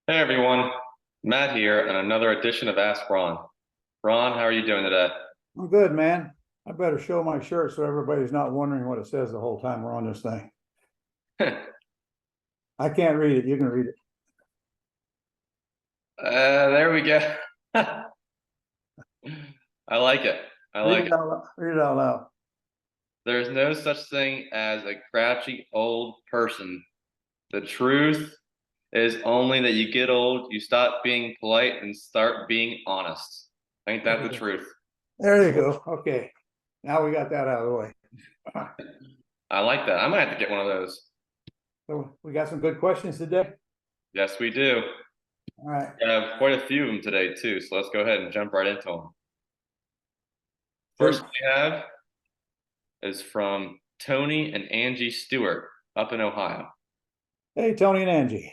Hey everyone, Matt here on another edition of Ask Ron. Ron, how are you doing today? I'm good, man. I better show my shirt so everybody's not wondering what it says the whole time we're on this thing. I can't read it. You can read it. There we go. I like it. I Read like it it. out loud. Read it out loud. There's no such thing as a grouchy old person. The truth is only that you get old, you stop being polite and start being honest. Ain't that the truth? There you go. Okay. Now we got that out of the way. I like that. I might have to get one of those. So we got some good questions today. Yes, we do. All right. We have quite a few of them today too, so let's go ahead and jump right into them. First Sure. we have is from Tony and Angie Stewart up in Ohio. Hey, Tony and Angie.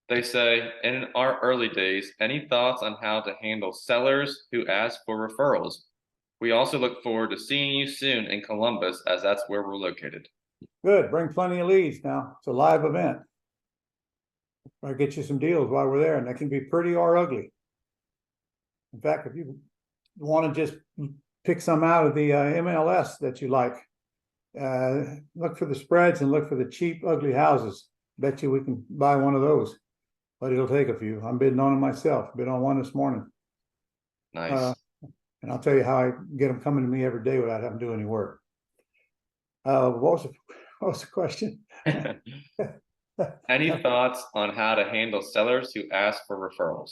They say, in our early days, any thoughts on how to handle sellers who ask for referrals? We also look forward to seeing you soon in Columbus, as that's where we're located. Good. Bring plenty of leads now. It's a live event. I'll get you some deals while we're there, and they can be pretty or ugly. In fact, if you want to just pick some out of the MLS that you like, look for the spreads and look for the cheap, ugly houses. Bet you we can buy one of those, but it'll take a few. I'm bidding on them myself. Bid on one this morning. Nice. And I'll tell you how I get them coming to me every day without having to do any work. What was the question? Any thoughts on how to handle sellers who ask for referrals?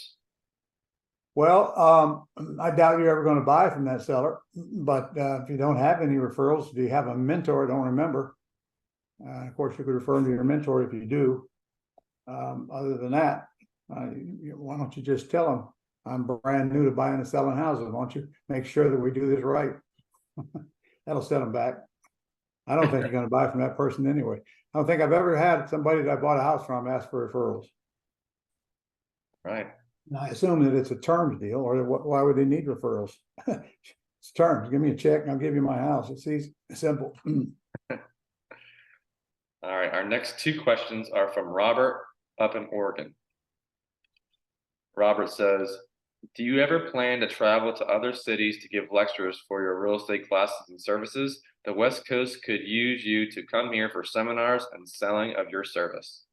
Well, I doubt you're ever going to buy from that seller, but if you don't have any referrals, do you have a mentor? Don't remember. Of course, you could refer them to your mentor if you do. Other than that, why don't you just tell them, I'm brand new to buying and selling houses. Why don't you make sure that we do this right? That'll set them back. I don't think you're going to buy from that person anyway. I don't think I've ever had somebody that I bought a house from ask for referrals. Right. And I assume that it's a terms deal, or why would they need referrals? It's terms. Give me a check and I'll give you my house. It's easy, simple. All right. Our next two questions are from Robert up in Oregon. Robert says, do you ever plan to travel to other cities to give lectures for your real estate classes and services? The West Coast could use you to come here for seminars and selling of your service.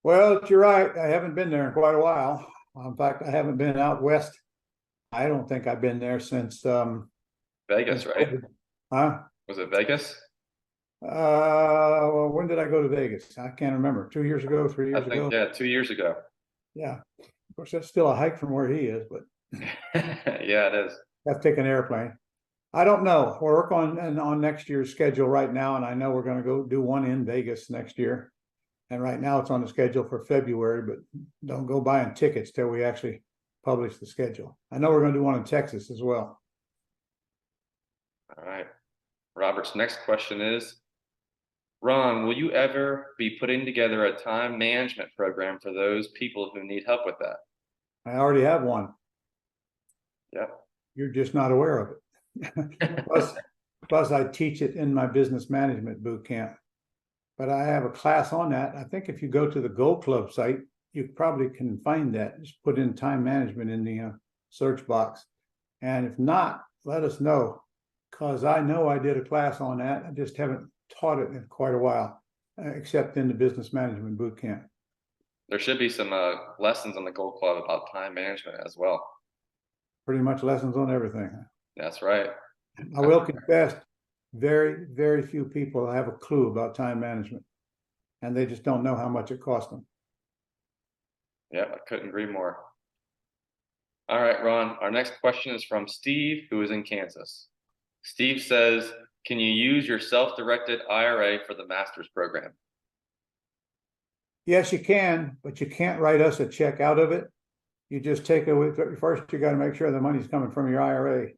Well, you're right. I haven't been there in quite a while. In fact, I haven't been out west. I don't think I've been there since Vegas, right? Huh? Was it Vegas? Well, when did I go to Vegas? I can't remember. 2 years ago, 3 years ago? Yeah, 2 years ago. Yeah. Of course, that's still a hike from where he is, but yeah, it is. have to take an airplane. I don't know. We're working on next year's schedule right now, and I know we're going to go do one in Vegas next year. And right now it's on the schedule for February, but don't go buying tickets till we actually publish the schedule. I know we're going to do one in Texas as well. All right. Robert's next question is, Ron, will you ever be putting together a time management program for those people who need help with that? I already have one. Yep. You're just not aware of it. plus I teach it in my business management boot camp. But I have a class on that. I think if you go to the Gold Club site, you probably can find that. Just put in time management in the search box. And if not, let us know, because I know I did a class on that. I just haven't taught it in quite a while, except in the business management boot camp. There should be some lessons on the Gold Club about time management as well. Pretty much lessons on everything. That's right. I will confess, very, very few people have a clue about time management, and they just don't know how much it costs them. Yeah, I couldn't agree more. All right, Ron, our next question is from Steve, who is in Kansas. Steve says, can you use your self-directed IRA for the master's program? Yes, you can, but you can't write us a check out of it. You just take it first. You got to make sure the money's coming from your IRA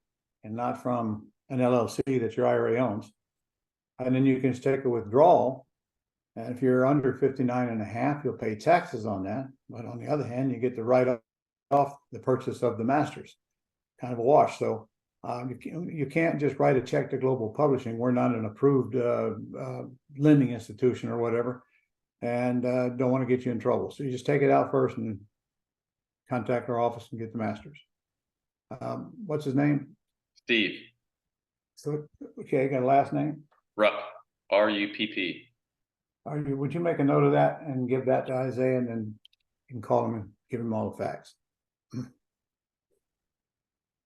and not from an LLC that your IRA owns. And then you can take a withdrawal. And if you're under 59 and a half, you'll pay taxes on that. But on the other hand, you get to write off the purchase of the masters. Kind of a wash. So you can't just write a check to Global Publishing. We're not an approved lending institution or whatever. and don't want to get you in trouble. So you just take it out first and contact our office and get the masters. What's his name? Steve. So, okay, got a last name? Rupp. R-U-P-P. Would you make a note of that and give that to Isaiah, and then you can call him and give him all the facts?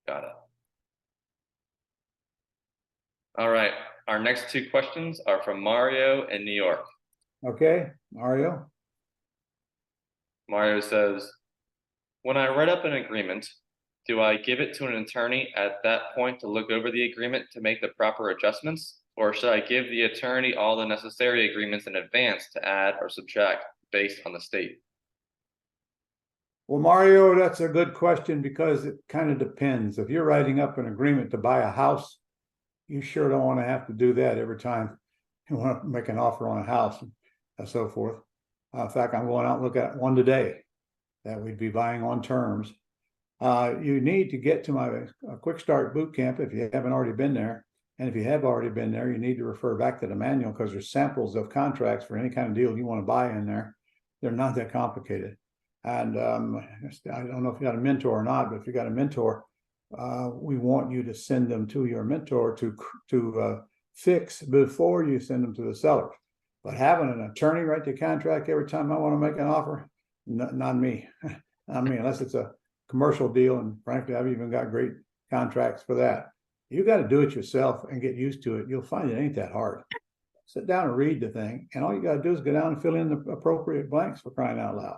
Got it. All right. Our next two questions are from Mario in New York. Okay, Mario? Mario says, when I write up an agreement, do I give it to an attorney at that point to look over the agreement to make the proper adjustments? Or should I give the attorney all the necessary agreements in advance to add or subtract based on the state? Well, Mario, that's a good question because it kind of depends. If you're writing up an agreement to buy a house, you sure don't want to have to do that every time you want to make an offer on a house and so forth. In fact, I'm going out and look at one today that we'd be buying on terms. You need to get to my quick start boot camp if you haven't already been there. And if you have already been there, you need to refer back to the manual because there's samples of contracts for any kind of deal you want to buy in there. They're not that complicated. And I don't know if you got a mentor or not, but if you got a mentor, we want you to send them to your mentor to fix before you send them to the seller. But having an attorney write the contract every time I want to make an offer, not me. I mean, unless it's a commercial deal, and frankly, I've even got great contracts for that. You got to do it yourself and get used to it. You'll find it ain't that hard. Sit down and read the thing, and all you got to do is go down and fill in the appropriate blanks, for crying out loud.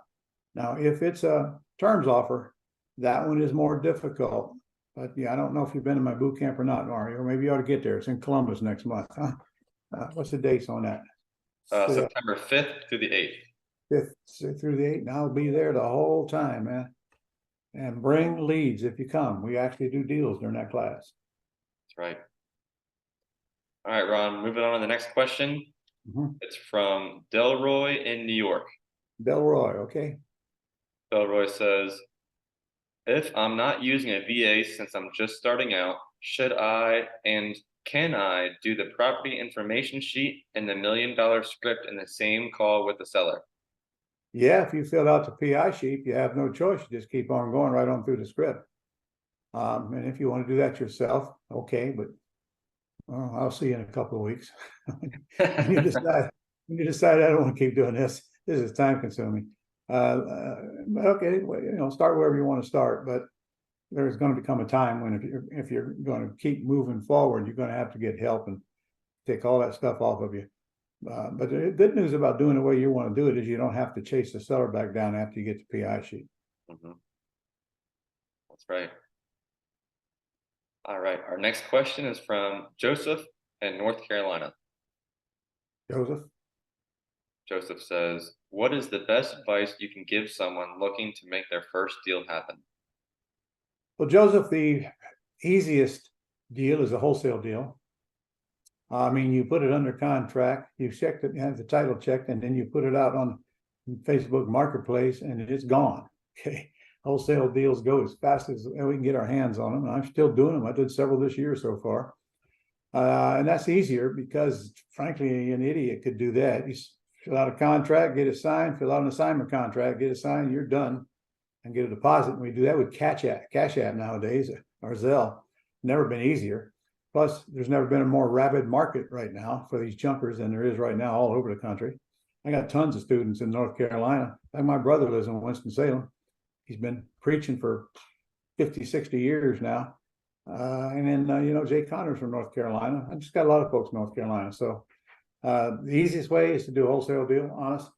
Now, if it's a terms offer, that one is more difficult. But yeah, I don't know if you've been to my boot camp or not, Mario. Maybe you ought to get there. It's in Columbus next month. Huh? What's the dates on that? September 5th through the 8th. 5th through the 8th. And I'll be there the whole time, man. And bring leads if you come. We actually do deals during that class. That's right. All right, Ron, moving on to the next question. It's from Delroy in New York. Delroy, okay. Delroy says, if I'm not using a VA since I'm just starting out, should I and can I do the property information sheet and the $1 million script in the same call with the seller? Yeah, if you fill out the PI sheet, you have no choice. You just keep on going right on through the script. And if you want to do that yourself, okay, but I'll see you in a couple of weeks. when you decide I don't want to keep doing this. This is time consuming. Okay, well, start wherever you want to start, but there's going to become a time when if you're going to keep moving forward, you're going to have to get help and take all that stuff off of you. But the good news about doing the way you want to do it is you don't have to chase the seller back down after you get the PI sheet. That's right. All right. Our next question is from Joseph in North Carolina. Joseph says, what is the best advice you can give someone looking to make their first deal happen? Well, Joseph, the easiest deal is a wholesale deal. I mean, you put it under contract, you checked it, you have the title checked, and then you put it out on Facebook Marketplace, and it's gone. Okay, wholesale deals go as fast as we can get our hands on them, and I'm still doing them. I did several this year so far, and that's easier because, frankly, an idiot could do that. You fill out a contract, get it signed, fill out an assignment contract, get it signed, you're done, and get a deposit. And we do that with Cash App nowadays, or Zelle. Never been easier. Plus, there's never been a more rabid market right now for these junkers than there is right now all over the country. I got tons of students in North Carolina. Like my brother lives in Winston-Salem. He's been preaching for 50, 60 years now. And then, Jay Connor's from North Carolina. I just got a lot of folks in North Carolina. So the easiest way is to do a wholesale deal, honest,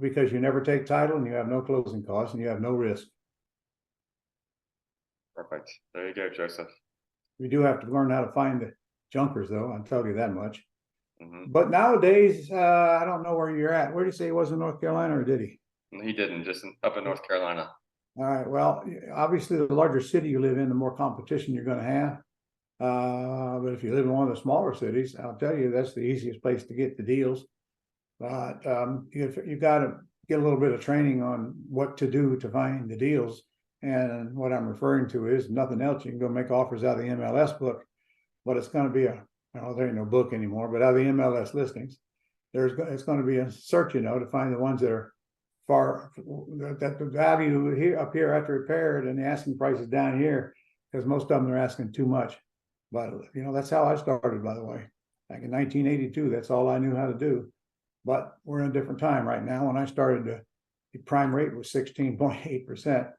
because you never take title and you have no closing costs and you have no risk. Perfect. There you go, Joseph. We do have to learn how to find the junkers, though. I'll tell you that much. But nowadays, I don't know where you're at. Where did he say he was in North Carolina, or did he? He didn't, just up in North Carolina. All right. Well, obviously, the larger city you live in, the more competition you're going to have. But if you live in one of the smaller cities, I'll tell you, that's the easiest place to get the deals. But you got to get a little bit of training on what to do to find the deals. And what I'm referring to is nothing else. You can go make offers out of the MLS book, but it's going to be there ain't no book anymore, but out of the MLS listings. it's going to be a search, to find the ones that are far, that the value here up here after repaired and the asking price is down here, because most of them are asking too much. But that's how I started, by the way. Back in 1982, that's all I knew how to do. But we're in a different time right now. When I started, the prime rate was 16.8%,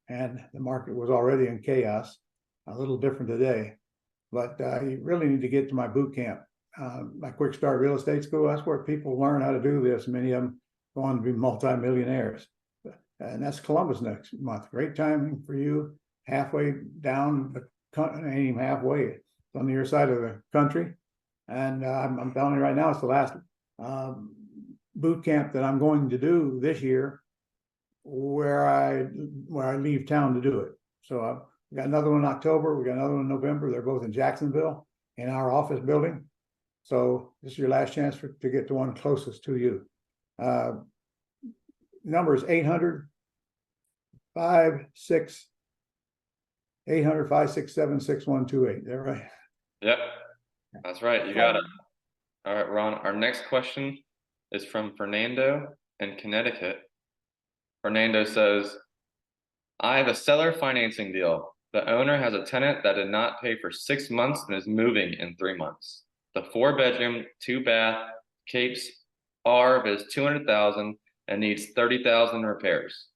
and the market was already in chaos. A little different today, but you really need to get to my boot camp, my Quick Start Real Estate School. That's where people learn how to do this. Many of them go on to be multimillionaires, and that's Columbus next month. Great timing for you. Halfway down the country, ain't even halfway. It's on the other side of the country, and I'm telling you right now, it's the last boot camp that I'm going to do this year, where I leave town to do it. So we got another one in October. We got another one in November. They're both in Jacksonville in our office building. So this is your last chance to get the one closest to you. Number is 800-567-6128. Is that right? Yep, that's right. You got it. All right, Ron. Our next question is from Fernando in Connecticut. Fernando says, I have a seller financing deal. The owner has a tenant that did not pay for 6 months and is moving in 3 months. The 4-bedroom, 2-bath Capes ARV is $200,000 and needs $30,000 repairs.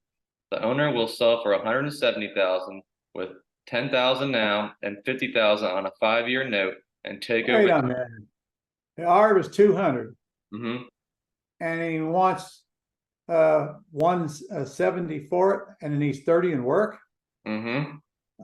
The owner will sell for $170,000 with $10,000 now and $50,000 on a 5-year note and take over. Wait a minute. The ARV is 200, Mm-hmm. and he wants 170 for it, and it needs 30 in work. Mm-hmm.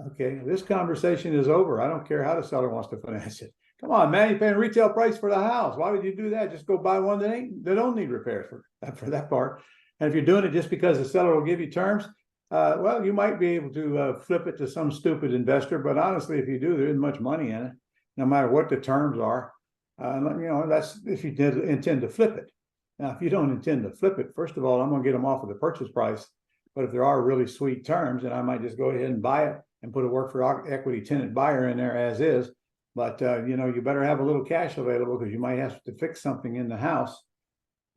Okay, this conversation is over. I don't care how the seller wants to finance it. Come on, man, you're paying retail price for the house. Why would you do that? Just go buy one that don't need repairs for that part. And if you're doing it just because the seller will give you terms, well, you might be able to flip it to some stupid investor. But honestly, if you do, there isn't much money in it, no matter what the terms are. That's if you intend to flip it. Now, if you don't intend to flip it, first of all, I'm going to get them off of the purchase price. But if there are really sweet terms, then I might just go ahead and buy it and put a work for equity tenant buyer in there as is. But, you better have a little cash available, because you might have to fix something in the house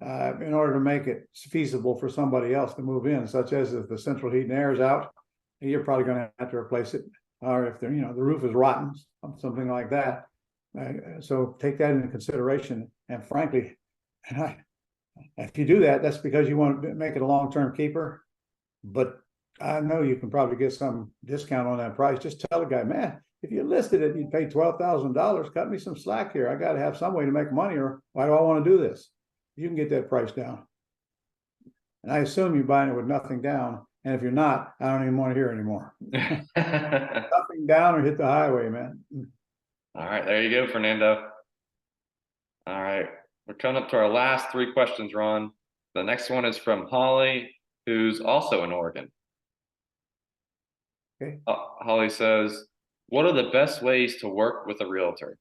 in order to make it feasible for somebody else to move in, such as if the central heat and air is out, you're probably going to have to replace it. Or if the roof is rotten, something like that. So take that into consideration. And frankly, if you do that, that's because you want to make it a long-term keeper. But I know you can probably get some discount on that price. Just tell the guy, man, if you listed it, you'd pay $12,000. Cut me some slack here. I got to have some way to make money, or why do I want to do this? You can get that price down. And I assume you're buying it with nothing down. And if you're not, I don't even want to hear anymore. Nothing down or hit the highway, man. All right, there you go, Fernando. All right, we're coming up to our last 3 questions, Ron. The next one is from Holly, who's also in Oregon. Okay. Holly says, what are the best ways to work with a realtor?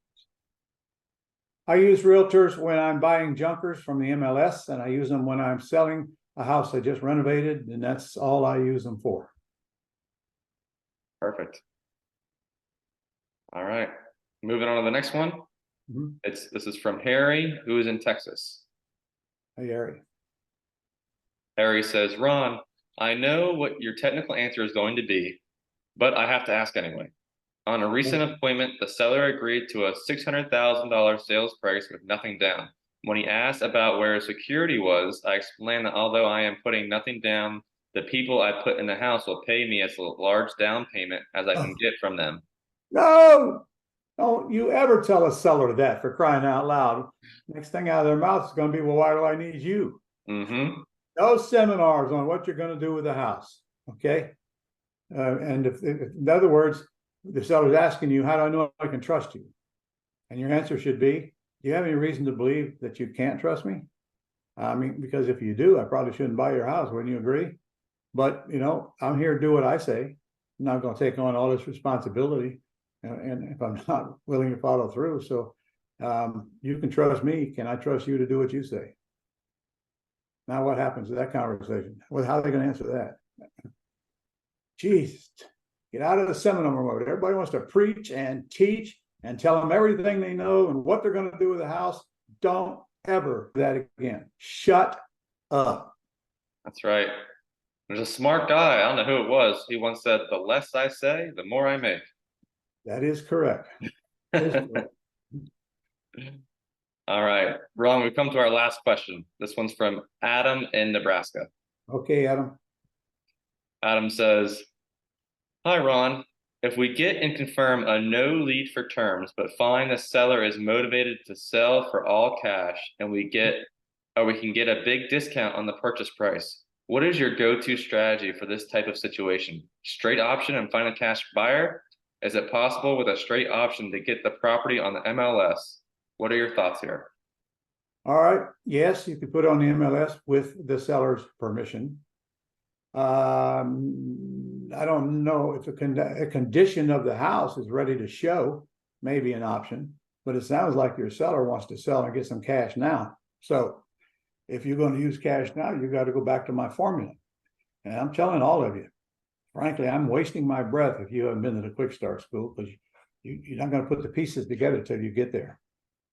I use realtors when I'm buying junkers from the MLS, and I use them when I'm selling a house I just renovated, and that's all I use them for. Perfect. All right, moving on to the next one. Mm-hmm. This is from Harry, who is in Texas. Hey, Harry. Harry says, Ron, I know what your technical answer is going to be, but I have to ask anyway. On a recent appointment, the seller agreed to a $600,000 sales price with nothing down. When he asked about where security was, I explained that although I am putting nothing down, the people I put in the house will pay me as large down payment as I can get from them. No, don't you ever tell a seller that, for crying out loud. Next thing out of their mouth is going to be, well, why do I need you? Mm-hmm. No seminars on what you're going to do with the house. Okay. And if in other words, the seller's asking you, how do I know I can trust you? And your answer should be, do you have any reason to believe that you can't trust me? I mean, because if you do, I probably shouldn't buy your house. Wouldn't you agree? But, I'm here to do what I say. I'm not going to take on all this responsibility. And if I'm not willing to follow through. So you can trust me. Can I trust you to do what you say? Now, what happens to that conversation? Well, how are they going to answer that? Jeez, get out of the seminar mode. Everybody wants to preach and teach and tell them everything they know and what they're going to do with the house. Don't ever do that again. Shut up. That's right. There's a smart guy, I don't know who it was. He once said, the less I say, the more I make. That is correct. That is correct. All right, Ron, we've come to our last question. This one's from Adam in Nebraska. Okay, Adam. Adam says, hi, Ron. If we get and confirm a no lead for terms, but find the seller is motivated to sell for all cash and we can get a big discount on the purchase price, what is your go-to strategy for this type of situation? Straight option and find a cash buyer? Is it possible with a straight option to get the property on the MLS? What are your thoughts here? All right. Yes, you could put it on the MLS with the seller's permission. I don't know if a condition of the house is ready to show, maybe an option, but it sounds like your seller wants to sell and get some cash now. So if you're going to use cash now, you got to go back to my formula. And I'm telling all of you, frankly, I'm wasting my breath if you haven't been to the Quick Start School, because you're not going to put the pieces together till you get there.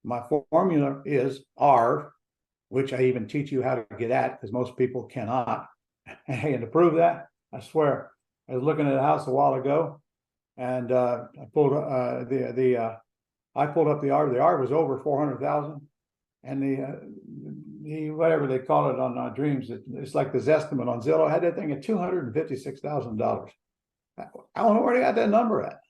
My formula is R, which I even teach you how to get at, because most people cannot. And to prove that, I swear, I was looking at a house a while ago, and I pulled up the R. The R was over 400,000, and the whatever they call it on Dreams, it's like the Zestimate on Zillow. I had that thing at $256,000. I don't know where they got that number at.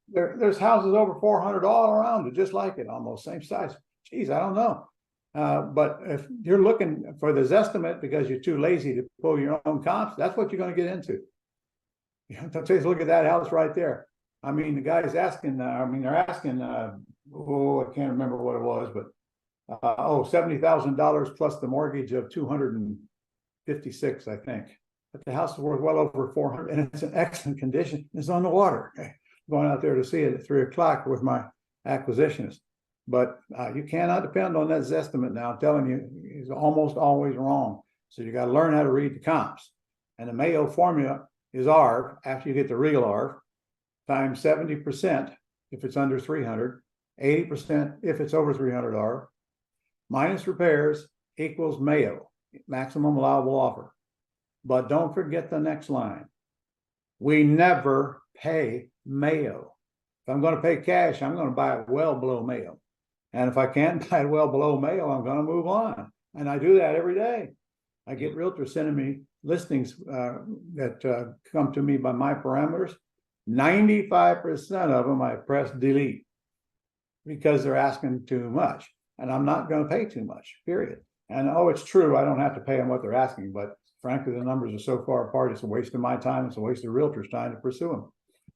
There's houses over 400 all around it, just like it, almost same size. Geez, I don't know. But if you're looking for the Zestimate because you're too lazy to pull your own comps, that's what you're going to get into. Take a look at that house right there. I mean, the guy's asking, they're asking, I can't remember what it was, but $70,000 plus the mortgage of 256, I think. But the house is worth well over 400, and it's in excellent condition. It's on the water. Okay. Going out there to see it at 3 o'clock with my acquisitionist. But you cannot depend on that Zestimate now. I'm telling you, it's almost always wrong. So you got to learn how to read the comps. And the Mayo formula is R, after you get the real R, times 70% if it's under 300, 80% if it's over 300 R, minus repairs equals Mayo, maximum allowable offer. But don't forget the next line. We never pay Mayo. If I'm going to pay cash, I'm going to buy it well below Mayo. And if I can't buy it well below Mayo, I'm going to move on. And I do that every day. I get realtors sending me listings that come to me by my parameters. 95% of them I press delete because they're asking too much. And I'm not going to pay too much, period. And it's true, I don't have to pay them what they're asking, but frankly, the numbers are so far apart, it's a waste of my time, it's a waste of realtors' time to pursue them.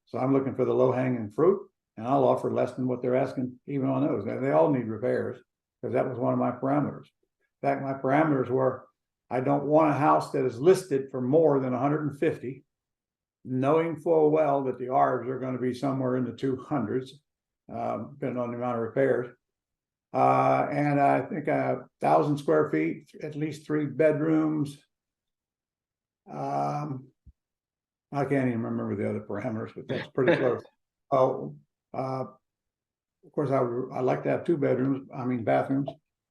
So I'm looking for the low-hanging fruit, and I'll offer less than what they're asking, even on those. They all need repairs, because that was one of my parameters. In fact, my parameters were, I don't want a house that is listed for more than 150, knowing full well that the ARVs are going to be somewhere in the 200s, depending on the amount of repairs. And I think 1,000 square feet, at least 3 bedrooms. I can't even remember the other parameters, but that's pretty close. Of course, I like to have 2 bathrooms,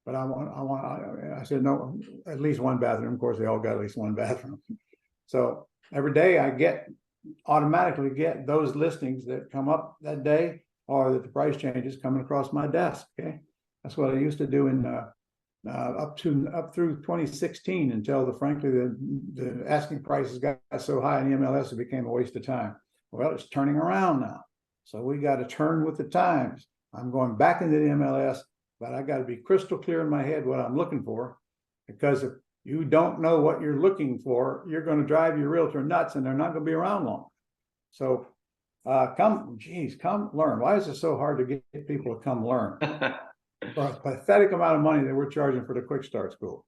but I said no, at least 1 bathroom. Of course, they all got at least 1 bathroom. So every day I automatically get those listings that come up that day, or that the price changes coming across my desk. Okay, that's what I used to do in up through 2016 until frankly the asking prices got so high in the MLS it became a waste of time. Well, it's turning around now, so we got to turn with the times. I'm going back into the MLS, but I got to be crystal clear in my head what I'm looking for, because if you don't know what you're looking for, you're going to drive your realtor nuts, and they're not going to be around long. So come learn. Why is it so hard to get people to come learn? For a pathetic amount of money that we're charging for the Quick Start School.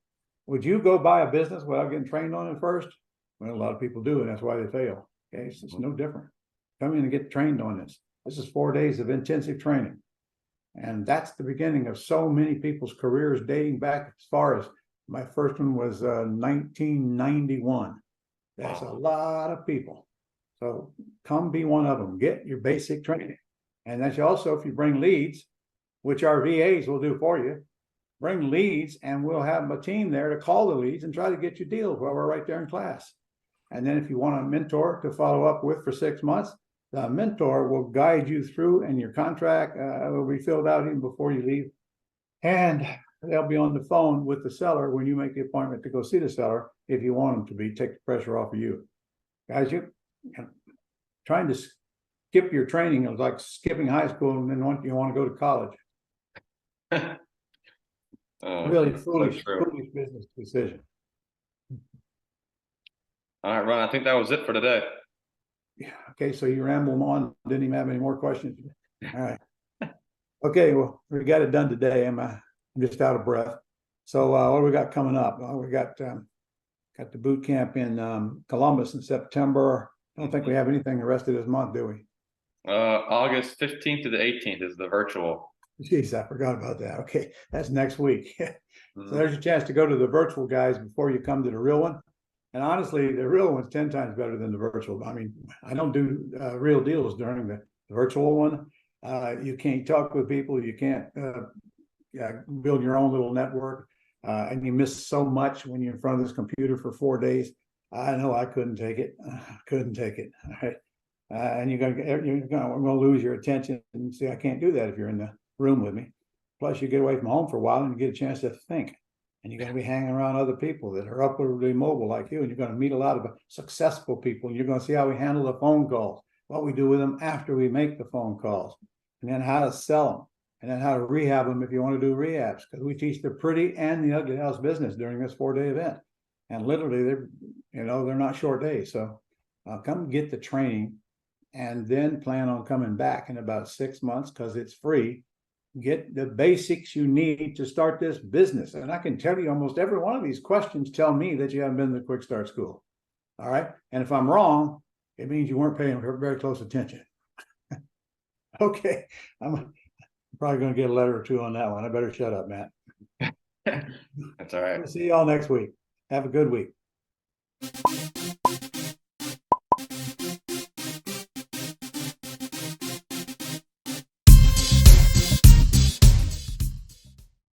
Would you go buy a business without getting trained on it first? Well, a lot of people do, and that's why they fail. Okay, so it's no different. Come in and get trained on this. This is 4 days of intensive training. And that's the beginning of so many people's careers, dating back as far as my first one was 1991. That's a lot of people. So come be one of them. Get your basic training. And that's also, if you bring leads, which our VAs will do for you, bring leads, and we'll have a team there to call the leads and try to get you deals while we're right there in class. And then if you want a mentor to follow up with for 6 months, the mentor will guide you through, and your contract will be filled out even before you leave. And they'll be on the phone with the seller when you make the appointment to go see the seller, if you want them to be, take the pressure off of you. Guys, you trying to skip your training is like skipping high school and then you want to go to college. Really foolish business decision. All right, Ron, I think that was it for today. Yeah. Okay, so you rambled on, didn't even have any more questions. All right. Okay, well, we got it done today. I'm just out of breath. So what do we got coming up? We got the boot camp in Columbus in September. I don't think we have anything the rest of this month, do we? August 15th to the 18th is the virtual. Jeez, I forgot about that. Okay, that's next week. So there's your chance to go to the virtual, guys, before you come to the real one. And honestly, the real one's 10 times better than the virtual. I mean, I don't do real deals during the virtual one. You can't talk with people. You can't build your own little network. And you miss so much when you're in front of this computer for 4 days. I know I couldn't take it. Couldn't take it. All right. And you're gonna lose your attention. And see, I can't do that if you're in the room with me. Plus, you get away from home for a while and you get a chance to think. And you're going to be hanging around other people that are upwardly mobile like you, and you're going to meet a lot of successful people. And you're going to see how we handle the phone calls, what we do with them after we make the phone calls, and then how to sell them, and then how to rehab them if you want to do rehabs. Because we teach the pretty and the ugly house business during this 4-day event, and literally they're not short days. So come get the training, and then plan on coming back in about 6 months because it's free. Get the basics you need to start this business. And I can tell you almost every one of these questions tell me that you haven't been to the Quick Start School. All right. And if I'm wrong, it means you weren't paying very close attention. Okay. I'm probably going to get a letter or two on that one. I better shut up, Matt. That's all right. See y'all next week. Have a good week.